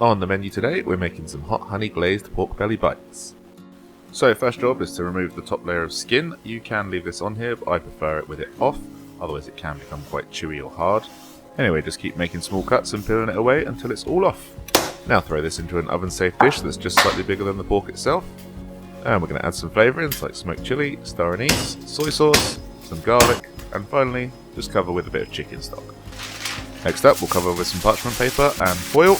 On the menu today, we're making some hot honey glazed pork belly bites. So first job is to remove the top layer of skin. You can leave this on here, but I prefer it with it off, otherwise it can become quite chewy or hard. Anyway, just keep making small cuts and peeling it away until it's all off. Now throw this into an oven safe dish that's just slightly bigger than the pork itself. And we're going to add some flavourings like smoked chilli, star anise, soy sauce, some garlic, and finally just cover with a bit of chicken stock. Next up, we'll cover with some parchment paper and foil,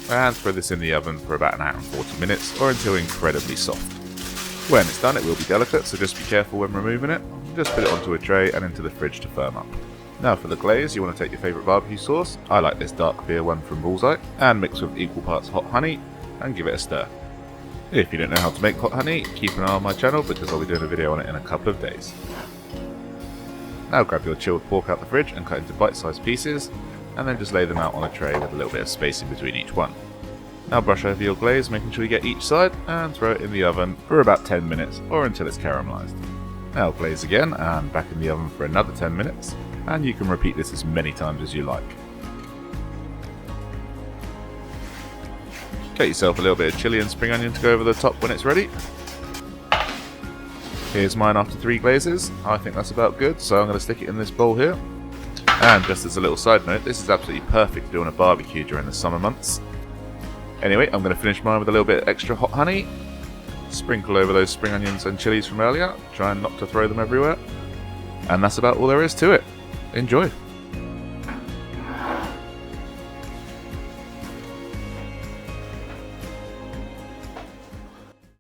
and throw this in the oven for about an hour and 40 minutes or until incredibly soft. When it's done, it will be delicate, so just be careful when removing it. Just put it onto a tray and into the fridge to firm up. Now for the glaze, you want to take your favourite barbecue sauce, I like this dark beer one from Bullseye, and mix with equal parts hot honey and give it a stir. If you don't know how to make hot honey, keep an eye on my channel because I'll be doing a video on it in a couple of days. Now grab your chilled pork out the fridge and cut into bite-sized pieces, and then just lay them out on a tray with a little bit of space in between each one. Now brush over your glaze, making sure you get each side, and throw it in the oven for about 10 minutes or until it's caramelised. Now glaze again and back in the oven for another 10 minutes, and you can repeat this as many times as you like. Get yourself a little bit of chilli and spring onion to go over the top when it's ready. Here's mine after 3 glazes. I think that's about good, so I'm going to stick it in this bowl here. And just as a little side note, this is absolutely perfect for doing a barbecue during the summer months. Anyway, I'm going to finish mine with a little bit extra hot honey. Sprinkle over those spring onions and chilies from earlier, trying not to throw them everywhere. And that's about all there is to it. Enjoy!